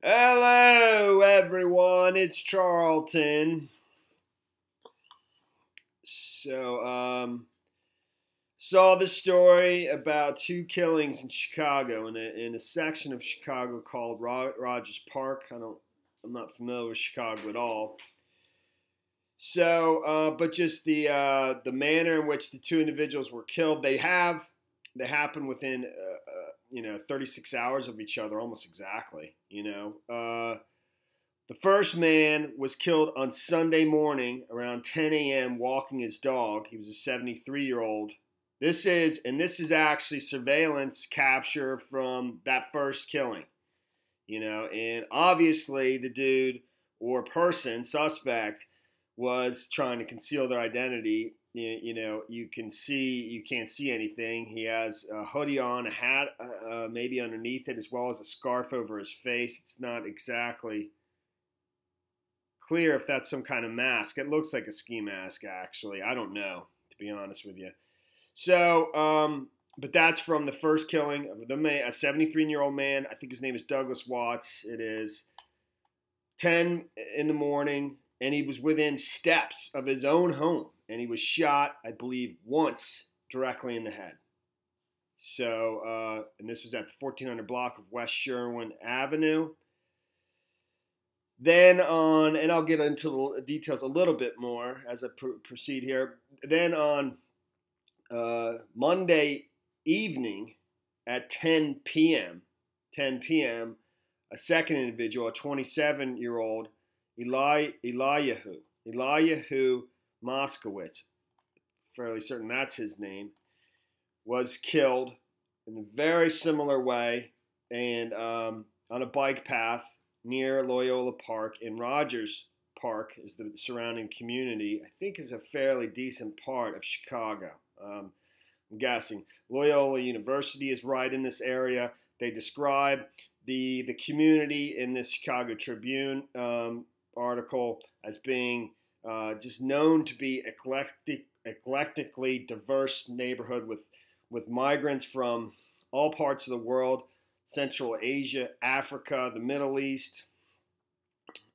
Hello, everyone. It's Charlton. So, saw the story about two killings in Chicago in a section of Chicago called Rogers Park. I'm not familiar with Chicago at all. So, but just the manner in which the two individuals were killed, they happen within 36 hours of each other, almost exactly. The first man was killed on Sunday morning around 10 a.m. walking his dog. He was a 73-year-old. This is actually surveillance capture from that first killing. And obviously the dude or person, suspect, was trying to conceal their identity. You can't see anything. He has a hoodie on, a hat maybe underneath it, as well as a scarf over his face. It's not exactly clear if that's some kind of mask. It looks like a ski mask, actually. I don't know, to be honest with you. So, but that's from the first killing of a 73-year-old man. I think his name is Douglas Watts. It is 10 in the morning, and he was within steps of his own home, and he was shot, I believe, once directly in the head. So, and this was at the 1400 block of West Sherwin Avenue. Then and I'll get into the details a little bit more as I proceed here. Then on Monday evening at 10 p.m., a second individual, a 27-year-old, Eliyahu Moskowitz, fairly certain that's his name, was killed in a very similar way and on a bike path near Loyola Park. In Rogers Park is the surrounding community. I think is a fairly decent part of Chicago. I'm guessing. Loyola University is right in this area. They describe the community in this Chicago Tribune article as being just known to be eclectically diverse neighborhood with migrants from all parts of the world, Central Asia, Africa, the Middle East.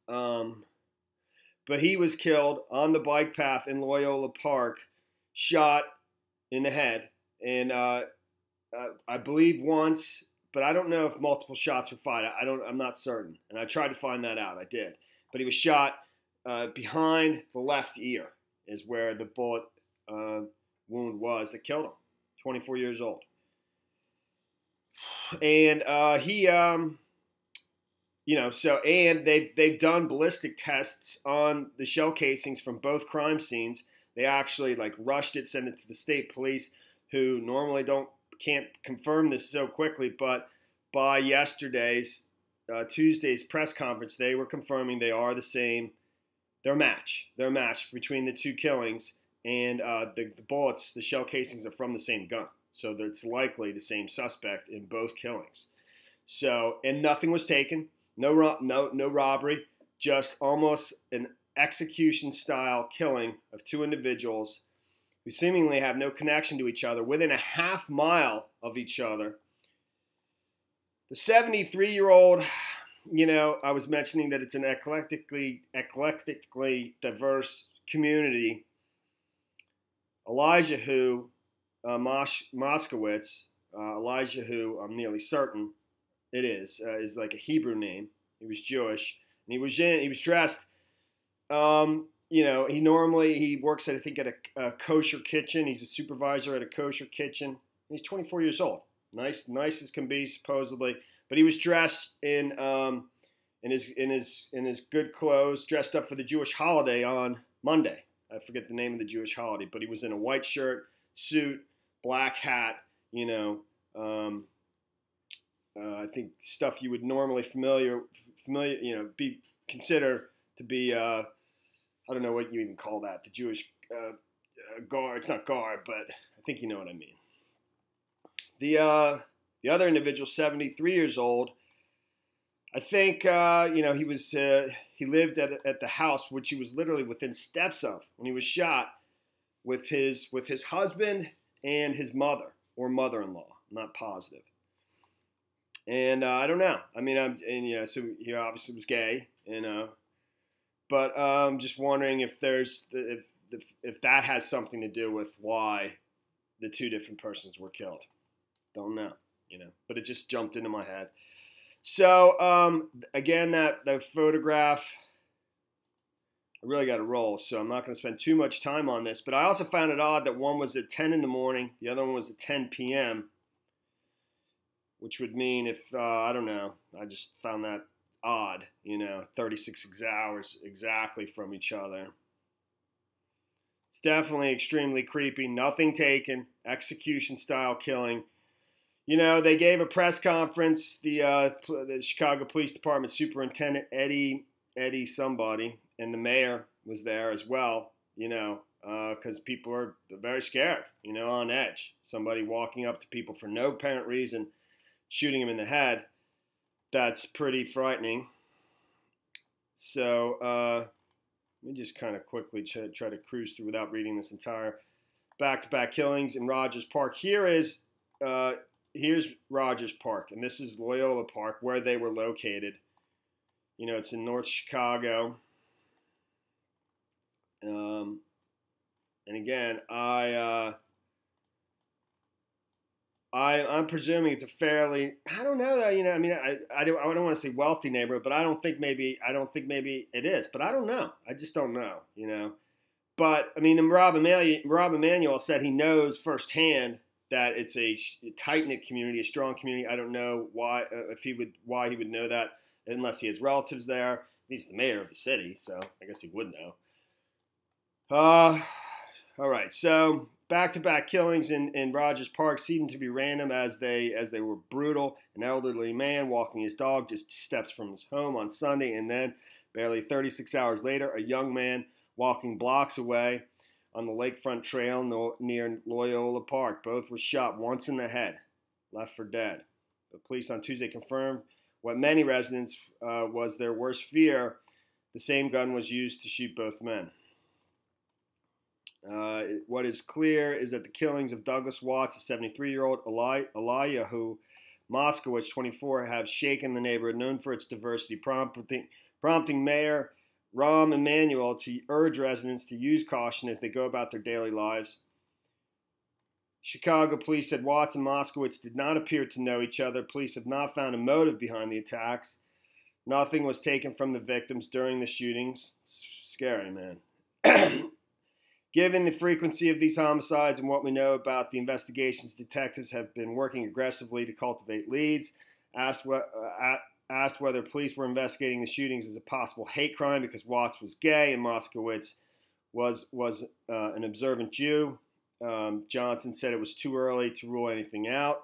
But he was killed on the bike path in Loyola Park, shot in the head, and I believe once, but I don't know if multiple shots were fired. I'm not certain, and I tried to find that out. I did, but he was shot behind the left ear, is where the bullet wound was that killed him. 24 years old. And they've done ballistic tests on the shell casings from both crime scenes. They actually rushed it, sent it to the state police, who normally can't confirm this so quickly. But by Tuesday's press conference, they were confirming they are the same. They're matched between the two killings, and the bullets, the shell casings, are from the same gun. So it's likely the same suspect in both killings. So, and nothing was taken, no robbery, just almost an execution-style killing of two individuals who seemingly have no connection to each other, within a half mile of each other. The 73-year-old, I was mentioning that it's an eclectically diverse community. Eliyahu Moskowitz, Eliyahu, I'm nearly certain it is like a Hebrew name. He was Jewish, and he was dressed. He works at, I think, at a kosher kitchen. He's a supervisor at a kosher kitchen. He's 24 years old. Nice as can be, supposedly. But he was dressed in his good clothes, dressed up for the Jewish holiday on Monday. I forget the name of the Jewish holiday, but he was in a white shirt, suit, black hat. I think stuff you would normally be considered to be. I don't know what you even call that. The Jewish guard. It's not guard, but I think you know what I mean. The other individual, 73 years old. I think he lived at the house, which he was literally within steps of when he was shot, with his husband and his mother or mother-in-law. I'm not positive. And I don't know. I mean, so he obviously was gay, but just wondering if if that has something to do with why the two different persons were killed. Don't know, but it just jumped into my head. So again, that photograph, I really got to roll, so I'm not going to spend too much time on this. But I also found it odd that one was at 10 in the morning, the other one was at 10 p.m., which would mean if, I don't know, I just found that odd, 36 hours exactly from each other. It's definitely extremely creepy. Nothing taken, execution-style killing. They gave a press conference, the Chicago Police Department Superintendent Eddie somebody, and the mayor was there as well, because people are very scared, on edge. Somebody walking up to people for no apparent reason, shooting him in the head. That's pretty frightening. So let me just kind of quickly try to cruise through without reading this entire back-to-back killings in Rogers Park. Here's Rogers Park, and this is Loyola Park, where they were located. It's in North Chicago. And again, I'm presuming it's a fairly, I don't know though, I don't want to say wealthy neighborhood, but I don't think maybe it is, but I don't know. I just don't know, But I mean, Rob Emanuel said he knows firsthand that it's a tight-knit community, a strong community. I don't know why he would know that unless he has relatives there. He's the mayor of the city, so I guess he would know. All right, so back-to-back killings in Rogers Park seem to be random as they were brutal. An elderly man walking his dog just steps from his home on Sunday, and then barely 36 hours later, a young man walking blocks away on the lakefront trail near Loyola Park. Both were shot once in the head, left for dead. The police on Tuesday confirmed what many residents was their worst fear. The same gun was used to shoot both men. What is clear is that the killings of Douglas Watts, a 73-year-old, Eliyahu Moskowitz, 24, have shaken the neighborhood known for its diversity, prompting Mayor Rahm Emanuel to urge residents to use caution as they go about their daily lives. Chicago police said Watts and Moskowitz did not appear to know each other. Police have not found a motive behind the attacks. Nothing was taken from the victims during the shootings. It's scary, man. Given the frequency of these homicides and what we know about the investigations, detectives have been working aggressively to cultivate leads. Asked whether police were investigating the shootings as a possible hate crime because Watts was gay and Moskowitz was an observant Jew. Johnson said it was too early to rule anything out.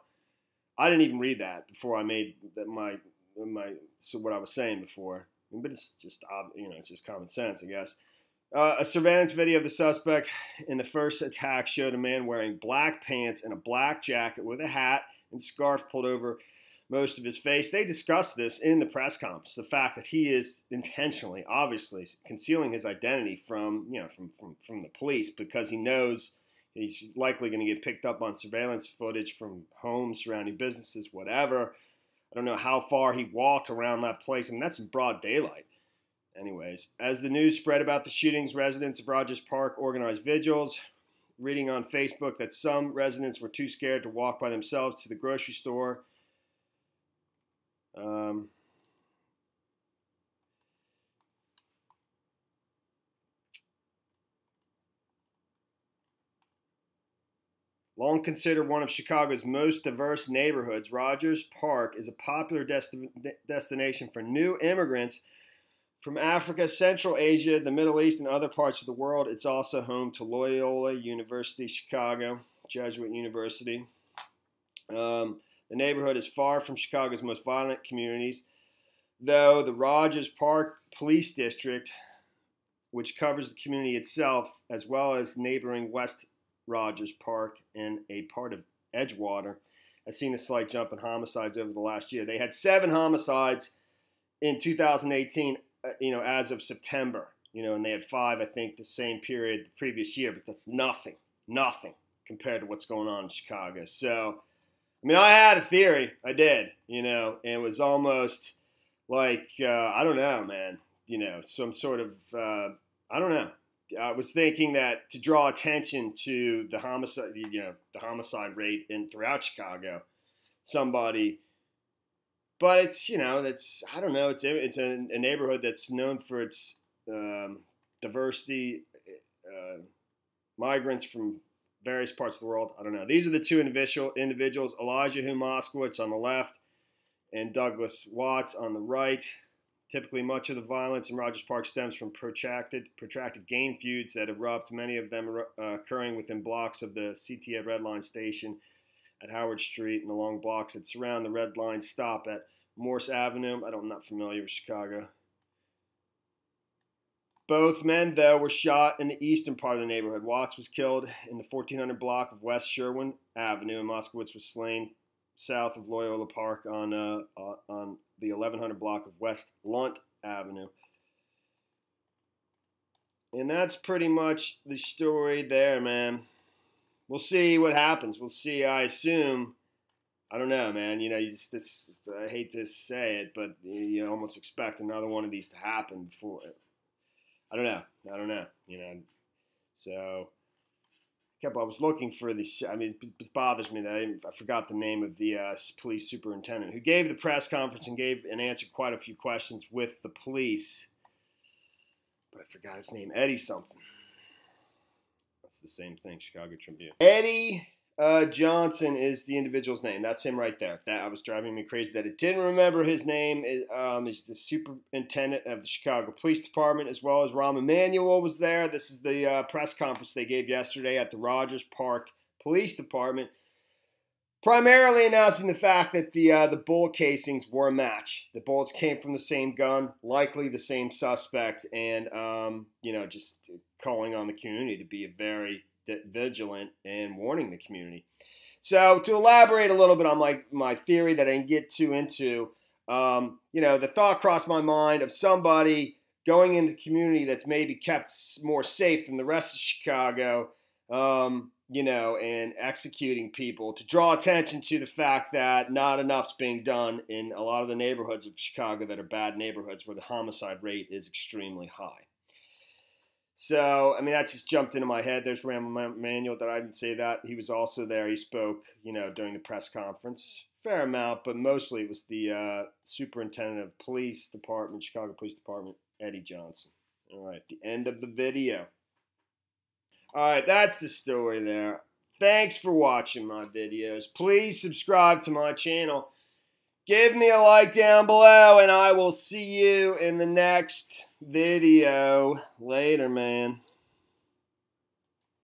I didn't even read that before I made what I was saying before. But it's just it's just common sense, I guess. A surveillance video of the suspect in the first attack showed a man wearing black pants and a black jacket with a hat and scarf pulled over most of his face. They discussed this in the press conference, the fact that he is intentionally, obviously, concealing his identity from the police because he knows he's likely going to get picked up on surveillance footage from homes, surrounding businesses, whatever. I don't know how far he walked around that place. I mean, that's in broad daylight. Anyways, as the news spread about the shootings, residents of Rogers Park organized vigils, reading on Facebook that some residents were too scared to walk by themselves to the grocery store. Long considered one of Chicago's most diverse neighborhoods, Rogers Park is a popular destination for new immigrants from Africa, Central Asia, the Middle East, and other parts of the world. It's also home to Loyola University Chicago, Jesuit University. The neighborhood is far from Chicago's most violent communities, though the Rogers Park Police District, which covers the community itself, as well as neighboring West Rogers Park and a part of Edgewater, has seen a slight jump in homicides over the last year. They had 7 homicides in 2018. As of September, and they had 5, I think, the same period the previous year, but that's nothing compared to what's going on in Chicago. So I mean, I had a theory. I did, you know, and it was almost like, I don't know, man, you know, some sort of, I don't know. I was thinking that to draw attention to the homicide, you know, the homicide rate throughout Chicago, somebody, but it's, you know, that's, I don't know, it's a neighborhood that's known for its diversity, migrants from various parts of the world. I don't know. These are the two individuals, Elijah Moskowitz on the left and Douglas Watts on the right. Typically, much of the violence in Rogers Park stems from protracted gang feuds that erupt, many of them occurring within blocks of the CTA Red Line station at Howard Street and along blocks that surround the Red Line stop at Morse Avenue. I'm not familiar with Chicago. Both men, though, were shot in the eastern part of the neighborhood. Watts was killed in the 1400 block of West Sherwin Avenue, and Moskowitz was slain south of Loyola Park on the 1100 block of West Lunt Avenue. And that's pretty much the story there, man. We'll see what happens. We'll see. I assume, I don't know, man. You know, I hate to say it, but you almost expect another one of these to happen before. I don't know. You know, so I was looking for this. I mean, it bothers me that I forgot the name of the police superintendent who gave the press conference and answered quite a few questions with the police. But I forgot his name. Eddie something. That's the same thing. Chicago Tribune. Eddie Johnson is the individual's name. That's him right there. That was driving me crazy that it didn't remember his name. Is the superintendent of the Chicago Police Department, as well as Rahm Emanuel was there. This is the press conference they gave yesterday at the Rogers Park Police Department, primarily announcing the fact that the bullet casings were a match. The bullets came from the same gun, likely the same suspect, and you know, just calling on the community to be very vigilant and warning the community. So to elaborate a little bit on my theory that I didn't get too into, you know, the thought crossed my mind of somebody going into the community that's maybe kept more safe than the rest of Chicago, you know, and executing people to draw attention to the fact that not enough's being done in a lot of the neighborhoods of Chicago that are bad neighborhoods where the homicide rate is extremely high. So, I mean, that just jumped into my head. There's Rahm Emanuel. That I didn't say that. He was also there. He spoke, you know, during the press conference. Fair amount, but mostly it was the superintendent of police department, Chicago Police Department, Eddie Johnson. All right, the end of the video. All right, that's the story there. Thanks for watching my videos. Please subscribe to my channel. Give me a like down below, and I will see you in the next video. Later, man.